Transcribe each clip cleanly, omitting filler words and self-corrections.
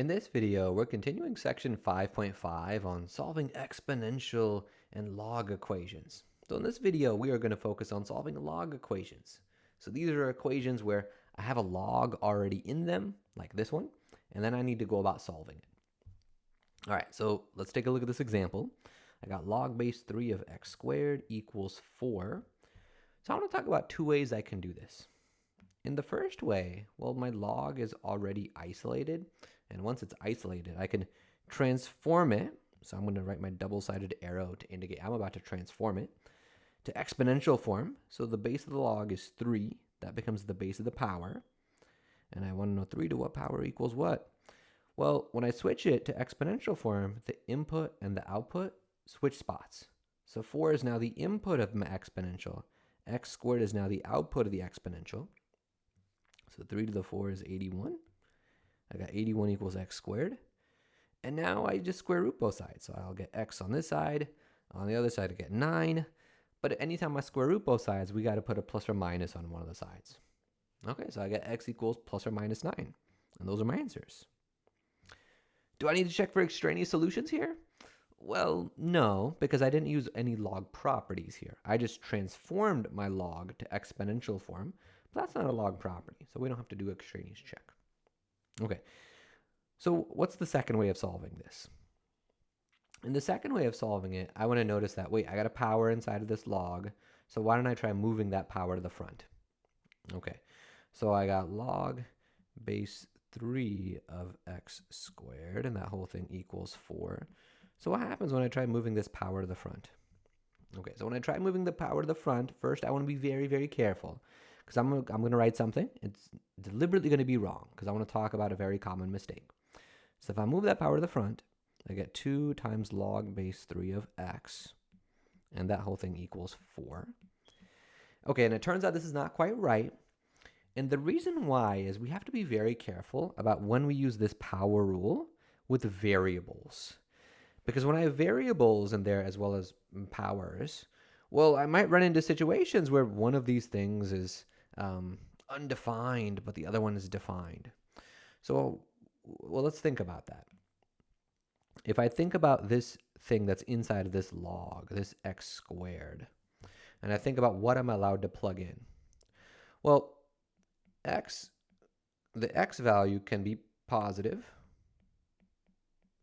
In this video, we're continuing section 5.5 on solving exponential and log equations. So in this video, we are going to focus on solving log equations. So these are equations where I have a log already in them, like this one, and then I need to go about solving it. All right, so let's take a look at this example. I got log base 3 of x squared equals 4. So I want to talk about two ways I can do this. In the first way, well, my log is already isolated. And once it's isolated, I can transform it. So I'm going to write my double-sided arrow to indicate I'm about to transform it to exponential form. So the base of the log is 3. That becomes the base of the power. And I want to know 3 to what power equals what? Well, when I switch it to exponential form, the input and the output switch spots. So 4 is now the input of my exponential. X squared is now the output of the exponential. So 3 to the 4 is 81. I got 81 equals x squared. And now I just square root both sides. So I'll get x on this side. On the other side, I get 9. But anytime I square root both sides, we got to put a plus or minus on one of the sides. Okay, so I get x equals plus or minus 9. And those are my answers. Do I need to check for extraneous solutions here? Well, no, because I didn't use any log properties here. I just transformed my log to exponential form. But that's not a log property, so we don't have to do extraneous check. Okay, so what's the second way of solving this? In the second way of solving it, I want to notice that, wait, I got a power inside of this log, so why don't I try moving that power to the front? Okay, so I got log base 3 of x squared, and that whole thing equals 4. So what happens when I try moving this power to the front? Okay, so when I try moving the power to the front, first I want to be very, very careful. Because I'm going to write something. It's deliberately going to be wrong because I want to talk about a very common mistake. So if I move that power to the front, I get 2 times log base 3 of x. And that whole thing equals 4. Okay, and it turns out this is not quite right. And the reason why is we have to be very careful about when we use this power rule with variables. Because when I have variables in there as well as powers, well, I might run into situations where one of these things is undefined, but the other one is defined. So, well, let's think about that. If I think about this thing that's inside of this log, this x squared, and I think about what I'm allowed to plug in. Well, the x value can be positive,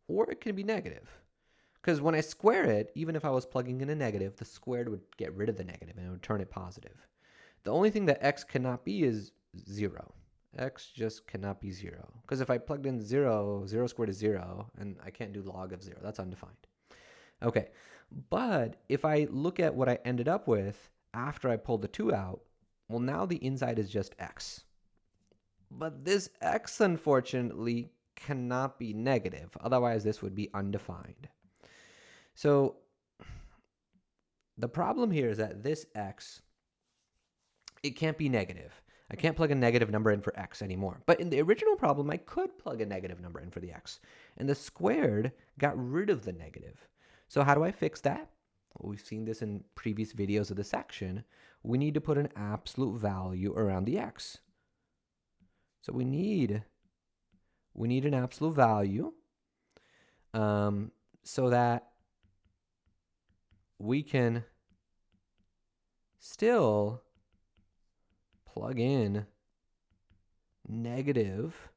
or it can be negative. Because when I square it, even if I was plugging in a negative, the squared would get rid of the negative and it would turn it positive. The only thing that x cannot be is 0. X just cannot be 0. Because if I plugged in 0, 0 squared is 0, and I can't do log of 0. That's undefined. Okay, but if I look at what I ended up with after I pulled the 2 out, well, now the inside is just x. But this x, unfortunately, cannot be negative. Otherwise, this would be undefined. So the problem here is that this x, it can't be negative. I can't plug a negative number in for x anymore. But in the original problem, I could plug a negative number in for the x. And the squared got rid of the negative. So how do I fix that? Well, we've seen this in previous videos of the section. We need to put an absolute value around the x. So we need an absolute value so that we can still plug in negative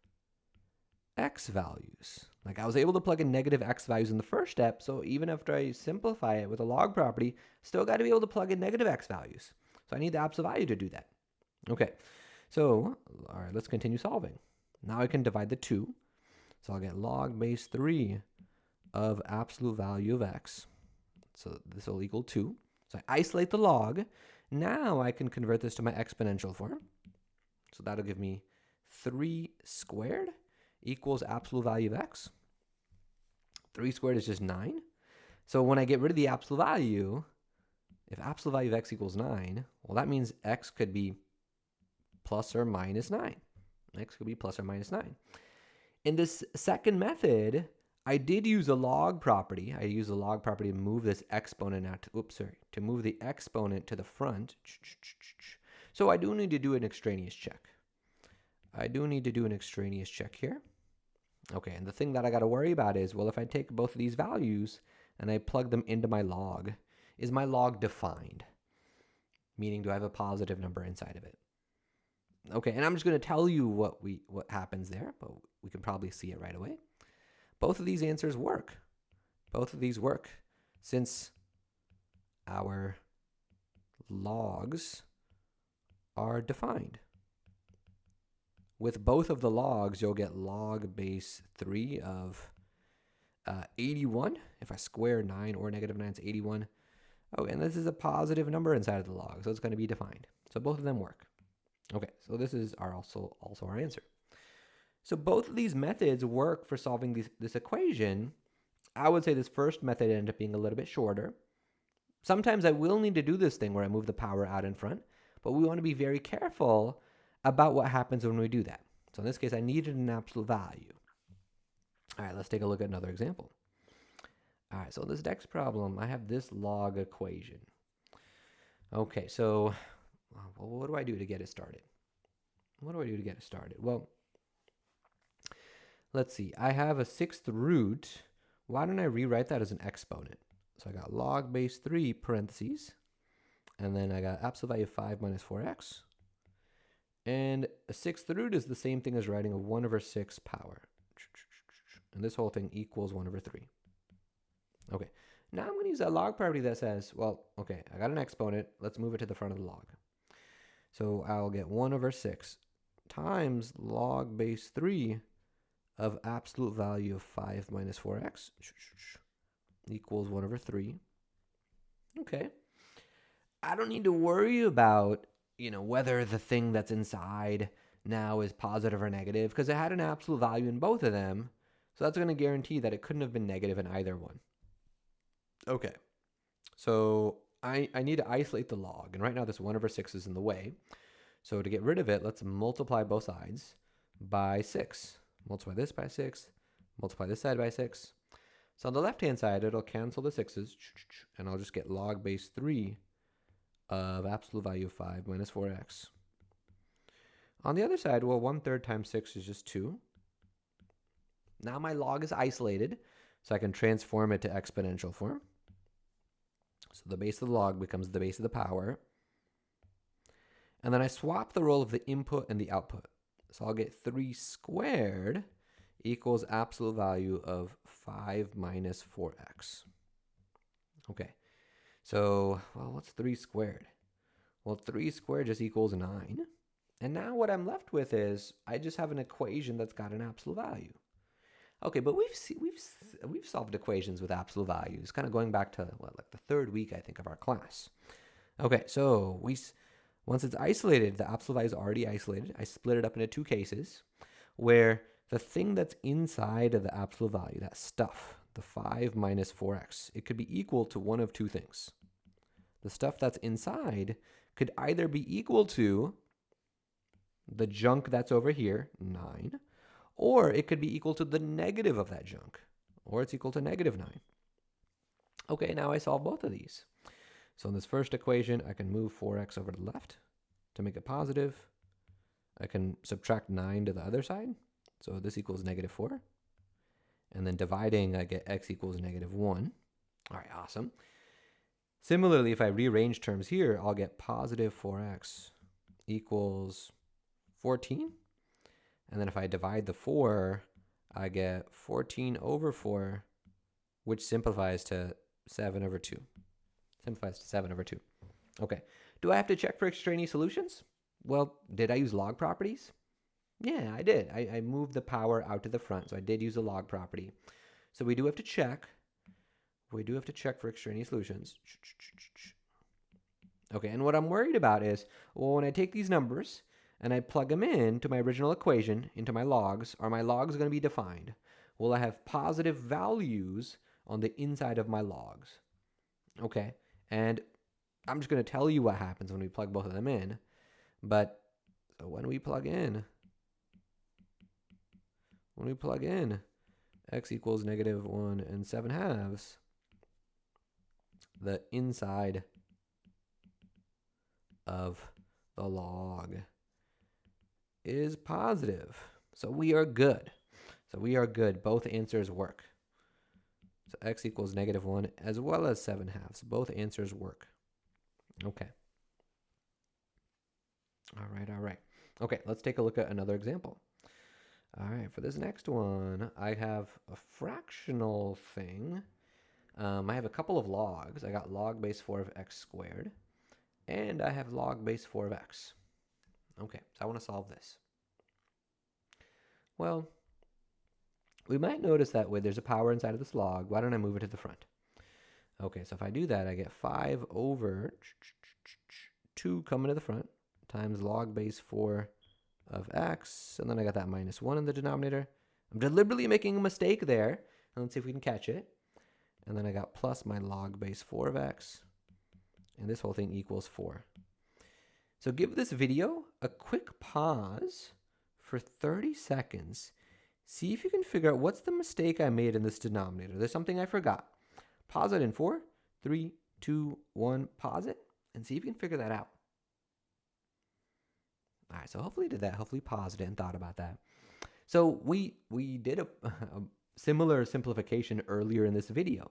x values. Like I was able to plug in negative x values in the first step, so even after I simplify it with a log property, still got to be able to plug in negative x values. So I need the absolute value to do that. Okay, so all right, let's continue solving. Now I can divide the 2. So I'll get log base 3 of absolute value of x. So this will equal 2. So I isolate the log. Now I can convert this to my exponential form. So that'll give me 3 squared equals absolute value of x. 3 squared is just 9. So when I get rid of the absolute value, if absolute value of x equals 9, well, that means x could be plus or minus 9. X could be plus or minus 9. In this second method, I did use a log property. I used a log property to move this exponent out. To move the exponent to the front. So I do need to do an extraneous check. I do need to do an extraneous check here. Okay, and the thing that I got to worry about is, well, if I take both of these values and I plug them into my log, is my log defined? Meaning, do I have a positive number inside of it? Okay, and I'm just going to tell you what happens there, but we can probably see it right away. Both of these answers work. Both of these work since our logs are defined. With both of the logs, you'll get log base 3 of 81. If I square 9 or negative 9, it's 81. Oh, and this is a positive number inside of the log, so it's going to be defined. So both of them work. Okay, so this is also our answer. So both of these methods work for solving this equation. I would say this first method ended up being a little bit shorter. Sometimes I will need to do this thing where I move the power out in front, but we want to be very careful about what happens when we do that. So in this case, I needed an absolute value. All right, let's take a look at another example. All right, so this next problem, I have this log equation. Okay, so what do I do to get it started? What do I do to get it started? Well, let's see. I have a sixth root. Why don't I rewrite that as an exponent? So I got log base 3 parentheses, and then I got absolute value of 5 minus 4x. And a sixth root is the same thing as writing a 1 over 6 power. And this whole thing equals 1 over 3. Okay, now I'm going to use that log property that says, well, okay, I got an exponent. Let's move it to the front of the log. So I'll get 1 over 6 times log base 3 of absolute value of 5 minus 4x equals 1 over 3. Okay. I don't need to worry about, whether the thing that's inside now is positive or negative, because it had an absolute value in both of them. So that's going to guarantee that it couldn't have been negative in either one. Okay. So I need to isolate the log. And right now this 1 over 6 is in the way. So to get rid of it, let's multiply both sides by 6. Multiply this by 6. Multiply this side by 6. So on the left-hand side, it'll cancel the 6's. And I'll just get log base 3 of absolute value of 5 minus 4x. On the other side, well, 1/3 times 6 is just 2. Now my log is isolated, so I can transform it to exponential form. So the base of the log becomes the base of the power. And then I swap the role of the input and the output. So I'll get 3 squared equals absolute value of 5 minus 4x. Okay, so, well, what's 3 squared? Well, 3 squared just equals 9. And now what I'm left with is I just have an equation that's got an absolute value. Okay, but we've solved equations with absolute values, kind of going back to like the third week, I think, of our class. Okay, so once it's isolated, the absolute value is already isolated. I split it up into 2 cases where the thing that's inside of the absolute value, that stuff, the 5 minus 4x, it could be equal to one of 2 things. The stuff that's inside could either be equal to the junk that's over here, 9, or it could be equal to the negative of that junk, or it's equal to negative 9. Okay, now I solve both of these. So in this first equation, I can move 4x over to the left to make it positive. I can subtract 9 to the other side. So this equals negative 4. And then dividing, I get x equals negative 1. All right, awesome. Similarly, if I rearrange terms here, I'll get positive 4x equals 14. And then if I divide the 4, I get 14 over 4, which simplifies to 7 over 2. Simplifies to 7 over 2. Okay. Do I have to check for extraneous solutions? Well, did I use log properties? Yeah, I did. I moved the power out to the front, so I did use a log property. So we do have to check. We do have to check for extraneous solutions. Okay, and what I'm worried about is, well, when I take these numbers and I plug them into my original equation, into my logs, are my logs going to be defined? Will I have positive values on the inside of my logs? Okay, and I'm just going to tell you what happens when we plug both of them in. But so when we plug in x equals negative 1 and 7/2, the inside of the log is positive. So we are good. So we are good. Both answers work. So x equals -1 as well as 7/2. Both answers work. Okay. All right. Okay, let's take a look at another example. All right, for this next one, I have a fractional thing. I have a couple of logs. I got log base 4 of x squared, and I have log base 4 of x. Okay, so I want to solve this. Well, we might notice that there's a power inside of this log. Why don't I move it to the front? Okay, so if I do that, I get 5 over 2 coming to the front times log base 4 of x, and then I got that -1 in the denominator. I'm deliberately making a mistake there. And let's see if we can catch it. And then I got plus my log base 4 of x, and this whole thing equals 4. So give this video a quick pause for 30 seconds. See if you can figure out what's the mistake I made in this denominator. There's something I forgot. Pause it in 4, 3, 2, 1, pause it, and see if you can figure that out. All right, so hopefully you did that. Hopefully paused it and thought about that. So we did a similar simplification earlier in this video.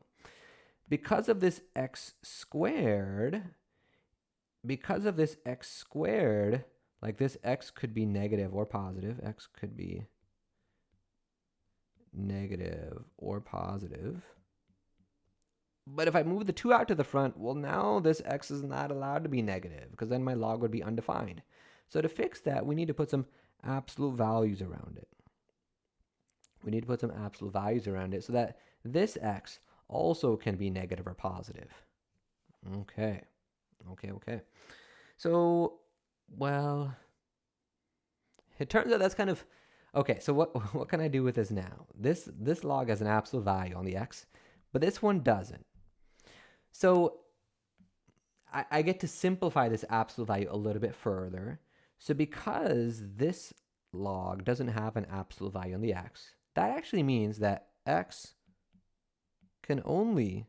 Because of this x squared, like this x could be negative or positive. X could be negative or positive. But if I move the 2 out to the front, well, now this x is not allowed to be negative because then my log would be undefined. So to fix that, we need to put some absolute values around it. We need to put some absolute values around it so that this x also can be negative or positive. Okay. So, well, it turns out that's kind of... Okay, so what can I do with this now? This log has an absolute value on the x, but this one doesn't. So I get to simplify this absolute value a little bit further. So because this log doesn't have an absolute value on the x, that actually means that x can only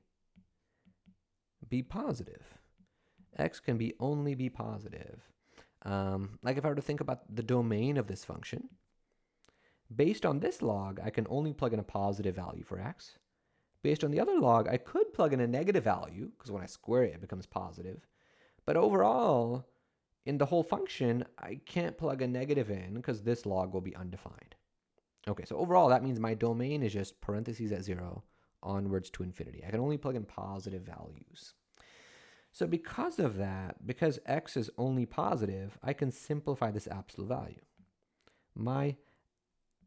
be positive. X can only be positive. Like if I were to think about the domain of this function, based on this log, I can only plug in a positive value for x. Based on the other log, I could plug in a negative value, because when I square it, it becomes positive. But overall, in the whole function, I can't plug a negative in because this log will be undefined. Okay, so overall, that means my domain is just parentheses at 0 onwards to infinity. I can only plug in positive values. So because of that, because x is only positive, I can simplify this absolute value. My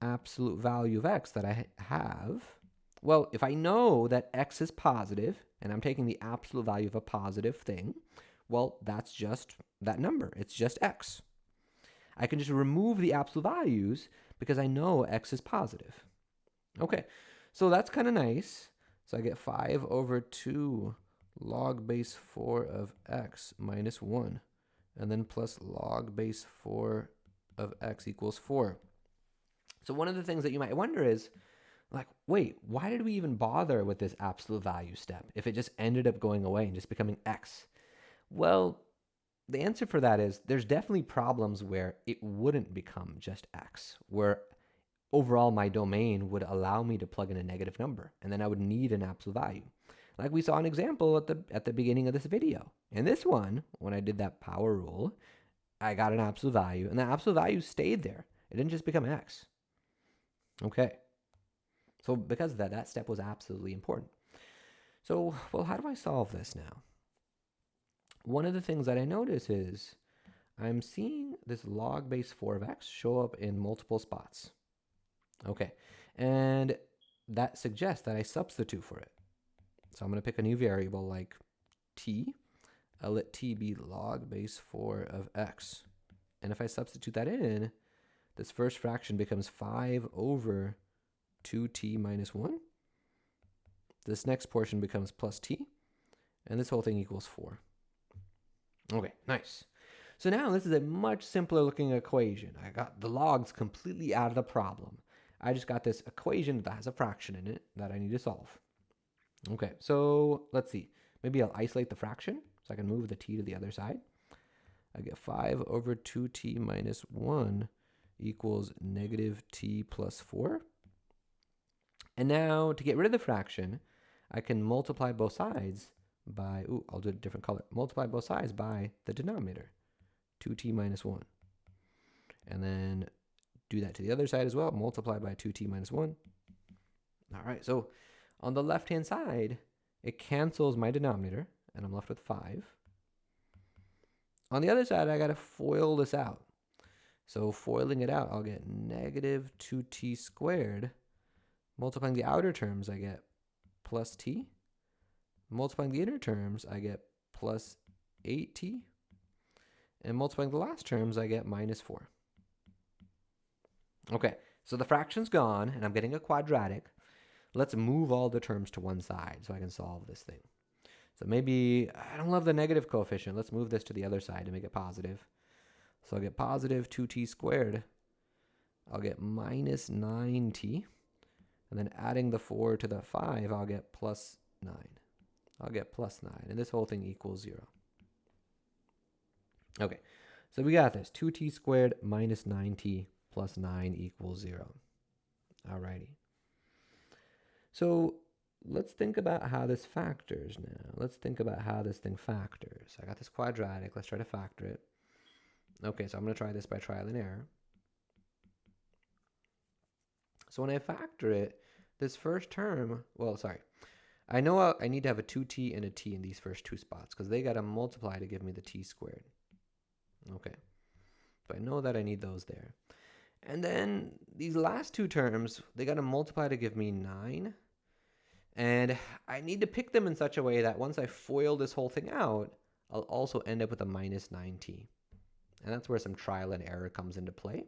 absolute value of x that I have, well, if I know that x is positive, and I'm taking the absolute value of a positive thing, well, that's just that number. It's just x. I can just remove the absolute values because I know x is positive. Okay, so that's kind of nice. So I get 5 over 2 log base 4 of x minus 1, and then plus log base 4 of x equals 4. So one of the things that you might wonder is, like, wait, why did we even bother with this absolute value step if it just ended up going away and just becoming x? Well, the answer for that is there's definitely problems where it wouldn't become just x, where overall my domain would allow me to plug in a negative number, and then I would need an absolute value. Like we saw an example at the beginning of this video. In this one, when I did that power rule, I got an absolute value, and the absolute value stayed there. It didn't just become x. Okay. So because of that, that step was absolutely important. So, well, how do I solve this now? One of the things that I notice is I'm seeing this log base 4 of x show up in multiple spots. Okay, and that suggests that I substitute for it. So I'm going to pick a new variable like t. I'll let t be log base 4 of x. And if I substitute that in, this first fraction becomes 5 over 2t minus 1. This next portion becomes plus t. And this whole thing equals 4. Okay, nice. So now this is a much simpler looking equation. I got the logs completely out of the problem. I just got this equation that has a fraction in it that I need to solve. Okay, so let's see. Maybe I'll isolate the fraction so I can move the t to the other side. I get 5 over 2t minus 1 equals negative t plus 4. And now to get rid of the fraction, I can multiply both sides by, I'll do a different color. Multiply both sides by the denominator, 2t minus 1. And then do that to the other side as well. Multiply by 2t minus 1. All right, so on the left-hand side, it cancels my denominator, and I'm left with 5. On the other side, I got to FOIL this out. So foiling it out, I'll get negative 2t squared. Multiplying the outer terms, I get plus t. Multiplying the inner terms, I get plus 8t. And multiplying the last terms, I get minus 4. Okay, so the fraction's gone, and I'm getting a quadratic. Let's move all the terms to one side so I can solve this thing. So maybe, I don't love the negative coefficient. Let's move this to the other side to make it positive. So I'll get positive 2t squared. I'll get minus 9t. And then adding the 4 to the 5, I'll get plus 9. I'll get plus 9. And this whole thing equals 0. Okay, so we got this. 2t squared minus 9t plus 9 equals 0. Alrighty. So let's think about how this factors now. Let's think about how this thing factors. I got this quadratic. Let's try to factor it. Okay, so I'm going to try this by trial and error. So when I factor it, this first term, I know I need to have a 2t and a t in these first two spots because they got to multiply to give me the t squared. Okay, so I know that I need those there. And then these last two terms, they got to multiply to give me 9. And I need to pick them in such a way that once I FOIL this whole thing out, I'll also end up with a minus 9t. And that's where some trial and error comes into play.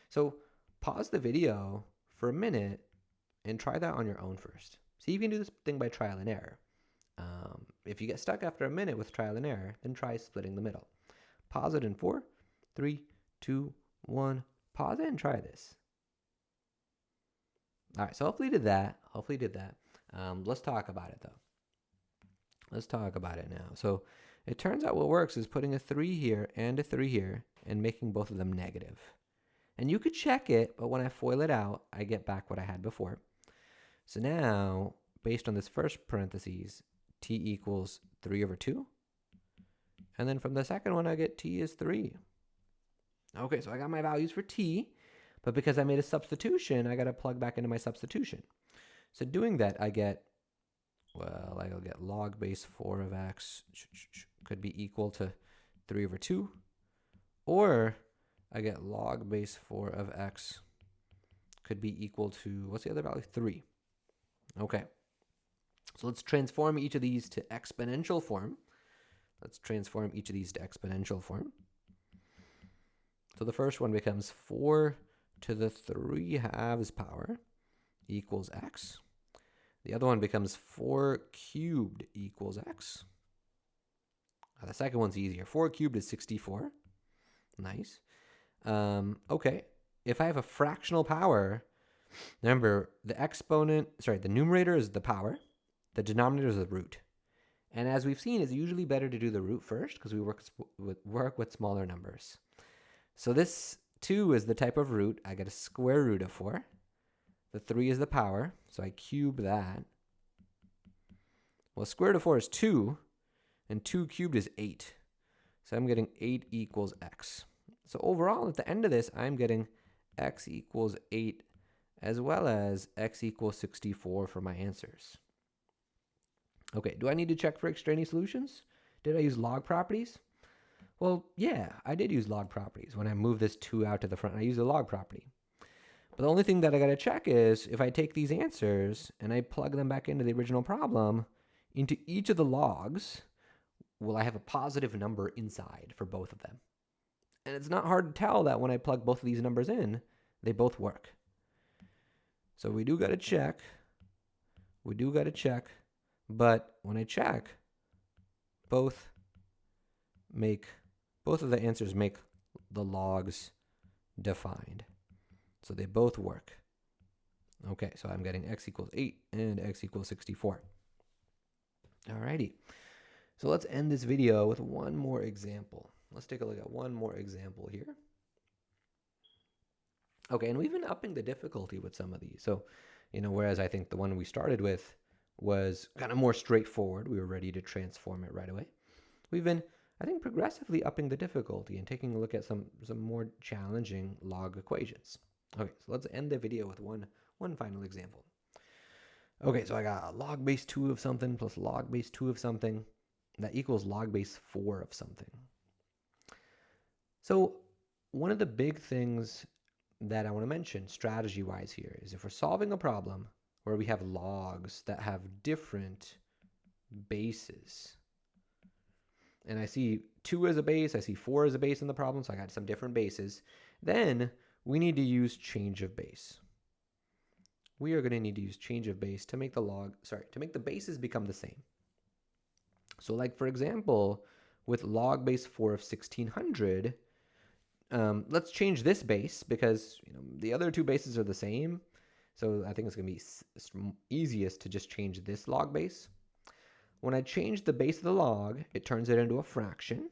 So pause the video for a minute and try that on your own first. See if you can do this thing by trial and error. If you get stuck after a minute with trial and error, then try splitting the middle. Pause it in 4, 3, 2, 1. Pause it and try this. All right, so hopefully you did that. Let's talk about it though. Let's talk about it now. So it turns out what works is putting a 3 here and a 3 here and making both of them negative. And you could check it, but when I FOIL it out, I get back what I had before. So now, based on this first parentheses, t equals 3 over 2. And then from the second one, I get t is 3. Okay, so I got my values for t, but because I made a substitution, I got to plug back into my substitution. So doing that, I get, I'll get log base 4 of x could be equal to 3 over 2. Or I get log base 4 of x could be equal to, what's the other value? 3. Okay. So let's transform each of these to exponential form. So the first one becomes 4 to the 3/2 power equals x. The other one becomes 4 cubed equals x. The second one's easier. 4 cubed is 64. Nice. Okay. If I have a fractional power, remember the numerator is the power, the denominator is the root. And as we've seen, it's usually better to do the root first because we work with smaller numbers. So this 2 is the type of root. I get a square root of 4. The 3 is the power, so I cube that. Well, square root of 4 is 2, and 2 cubed is 8. So I'm getting 8 equals x. So overall, at the end of this, I'm getting x equals 8 as well as x equals 64 for my answers. Okay, do I need to check for extraneous solutions? Did I use log properties? Well, yeah, I did use log properties. When I moved this 2 out to the front, I used a log property. But the only thing that I got to check is if I take these answers and I plug them back into the original problem, into each of the logs, will I have a positive number inside for both of them? And it's not hard to tell that when I plug both of these numbers in, they both work. So we do got to check. But when I check, both of the answers make the logs defined. So they both work. Okay, so I'm getting x equals 8 and x equals 64. Alrighty. So let's end this video with one more example. Let's take a look at one more example here. Okay, and we've been upping the difficulty with some of these. So whereas I think the one we started with was kind of more straightforward. We were ready to transform it right away. We've been, I think, progressively upping the difficulty and taking a look at some more challenging log equations. Okay, so let's end the video with one final example. Okay, so I got log base 2 of something plus log base 2 of something. That equals log base 4 of something. So one of the big things that I want to mention strategy-wise here is if we're solving a problem where we have logs that have different bases, and I see 2 as a base, I see 4 as a base in the problem, so I got some different bases, then we need to use change of base. We are going to need to use change of base to make the bases become the same. So like, for example, with log base 4 of 1600, let's change this base because the other two bases are the same. So I think it's going to be easiest to just change this log base. When I change the base of the log, it turns it into a fraction.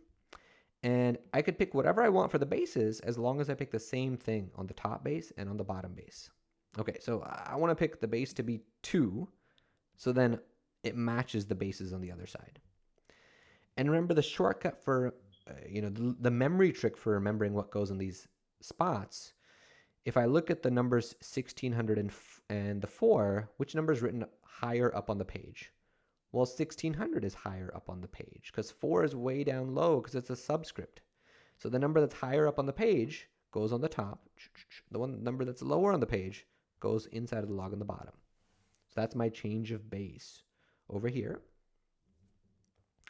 And I could pick whatever I want for the bases as long as I pick the same thing on the top base and on the bottom base. Okay, so I want to pick the base to be 2, so then it matches the bases on the other side. And remember the shortcut for, the memory trick for remembering what goes in these spots. If I look at the numbers 1600 and the 4, which number is written higher up on the page? Well, 1600 is higher up on the page because 4 is way down low because it's a subscript. So the number that's higher up on the page goes on the top. The number that's lower on the page goes inside of the log on the bottom. So that's my change of base over here.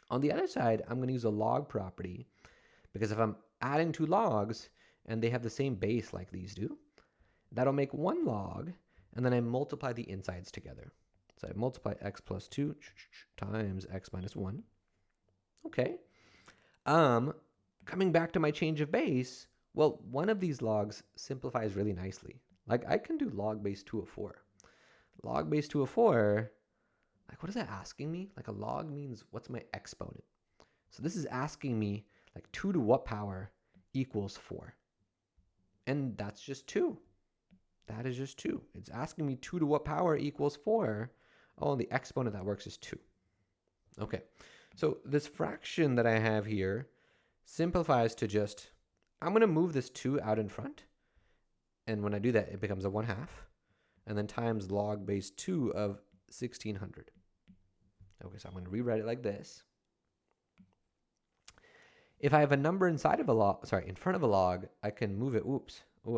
On the other side, I'm going to use a log property because if I'm adding 2 logs and they have the same base like these do, that'll make 1 log, and then I multiply the insides together. So I multiply x plus 2 times x minus 1. Okay. Coming back to my change of base, well, one of these logs simplifies really nicely. Like I can do log base 2 of 4. Log base 2 of 4, like what is that asking me? Like a log means what's my exponent? So this is asking me like 2 to what power equals 4? And that's just 2. That is just 2. It's asking me 2 to what power equals 4? Oh, and the exponent that works is 2. Okay, so this fraction that I have here simplifies to just, I'm going to move this 2 out in front. And when I do that, it becomes a 1/2. And then times log base 2 of 1600. Okay, so I'm going to rewrite it like this. If I have a number inside of a log, in front of a log, I can move it,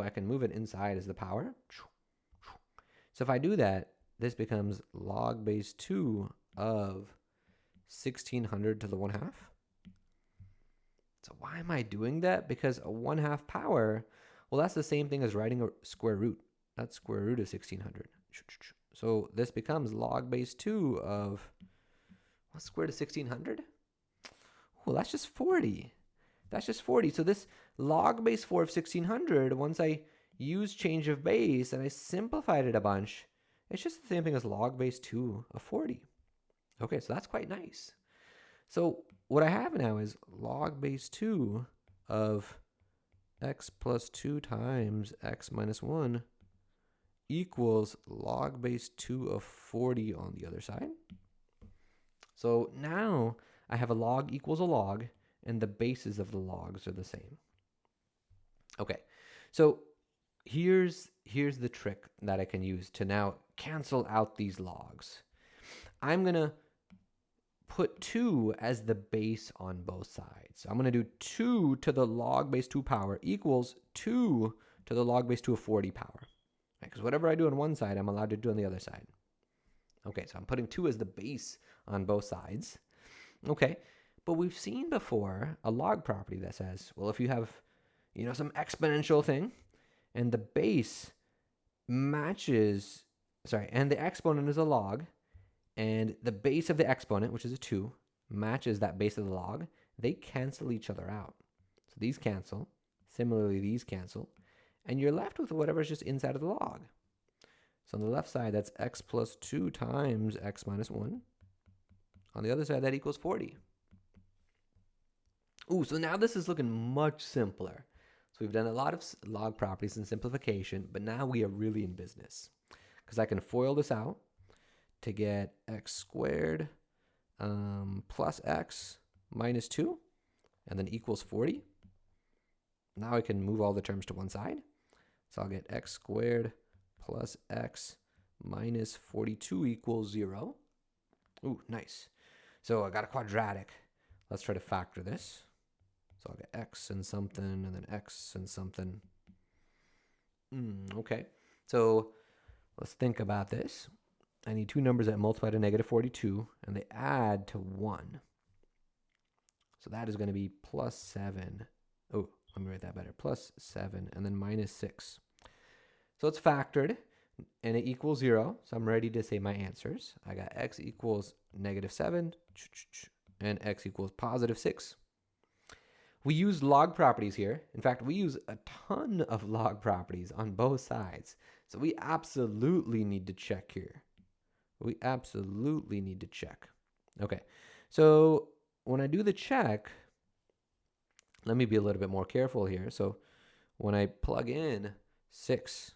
I can move it inside as the power. So if I do that, this becomes log base 2 of 1600 to the 1/2. So why am I doing that? Because a 1/2 power, well, that's the same thing as writing a square root. That's square root of 1600. So this becomes log base 2 of, what's square root of 1600? Well, that's just 40. That's just 40. So this log base 4 of 1600, once I use change of base and I simplified it a bunch, it's just the same thing as log base 2 of 40. Okay, so that's quite nice. So what I have now is log base 2 of x plus 2 times x minus 1 equals log base 2 of 40 on the other side. So now I have a log equals a log, and the bases of the logs are the same. Okay, so here's the trick that I can use to now cancel out these logs. I'm going to put 2 as the base on both sides. So I'm going to do 2 to the log base 2 power equals 2 to the log base 2 of 40 power. Because whatever I do on one side, I'm allowed to do on the other side. Okay, so I'm putting 2 as the base on both sides. Okay, but we've seen before a log property that says, well, if you have, some exponential thing, and the base matches, and the exponent is a log, and the base of the exponent, which is a 2, matches that base of the log, they cancel each other out. So these cancel. Similarly, these cancel. And you're left with whatever's just inside of the log. So on the left side, that's x plus 2 times x minus 1. On the other side, that equals 40. Ooh, so now this is looking much simpler. So we've done a lot of log properties and simplification, but now we are really in business. because I can FOIL this out to get x squared plus x minus 2, and then equals 40. Now I can move all the terms to one side. So I'll get x squared plus x minus 42 equals 0. Ooh, nice. So I got a quadratic. Let's try to factor this. So I'll get x and something, and then x and something. Okay. So let's think about this. I need two numbers that multiply to negative 42, and they add to 1. So that is going to be plus 7. Oh, let me write that better. Plus 7, and then minus 6. So it's factored, and it equals 0. So I'm ready to say my answers. I got x equals negative 7, and x equals positive 6. We use log properties here. In fact, we use a ton of log properties on both sides. So we absolutely need to check here. We absolutely need to check. Okay, so when I do the check, let me be a little bit more careful here. So when I plug in 6,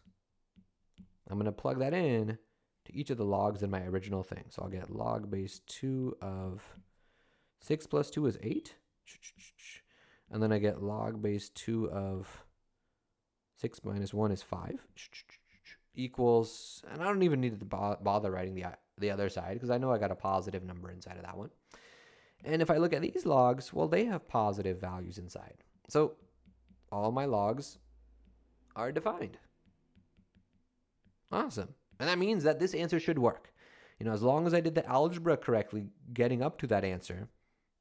I'm going to plug that in to each of the logs in my original thing. So I'll get log base 2 of 6 plus 2 is 8. And then I get log base 2 of 6 minus 1 is 5. Equals, and I don't even need to bother writing the other side because I know I got a positive number inside of that one. And if I look at these logs, well, they have positive values inside. So all my logs are defined. Awesome. And that means that this answer should work. You know, as long as I did the algebra correctly, getting up to that answer,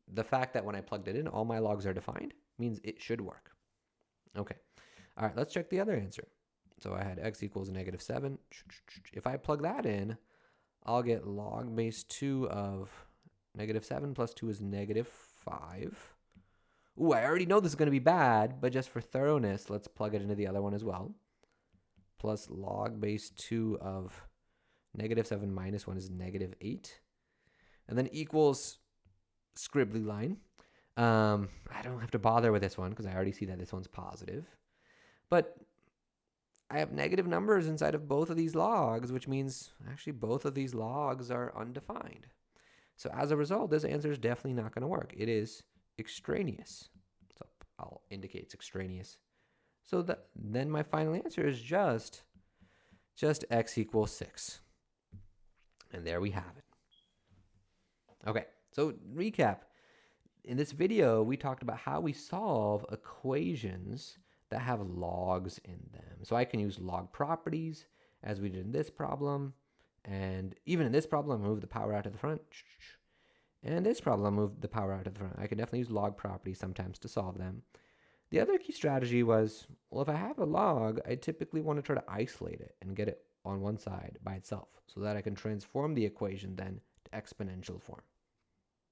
the fact that when I plugged it in, all my logs are defined means it should work. Okay. All right, let's check the other answer. So I had x equals negative 7. If I plug that in, I'll get log base 2 of negative 7 plus 2 is negative 5. Ooh, I already know this is going to be bad, but just for thoroughness, let's plug it into the other one as well. Plus log base 2 of negative 7 minus 1 is negative 8. And then equals scribbly line. I don't have to bother with this one because I already see that this one's positive. But I have negative numbers inside of both of these logs, which means actually both of these logs are undefined. So as a result, this answer is definitely not going to work. It is extraneous. So I'll indicate it's extraneous. So then my final answer is just x equals 6. And there we have it. Okay, so recap. In this video, we talked about how we solve equations that have logs in them. So I can use log properties as we did in this problem. And even in this problem, I move the power out to the front. And this problem, I move the power out to the front. I can definitely use log properties sometimes to solve them. The other key strategy was, well, if I have a log, I typically want to try to isolate it and get it on one side by itself so that I can transform the equation then to exponential form.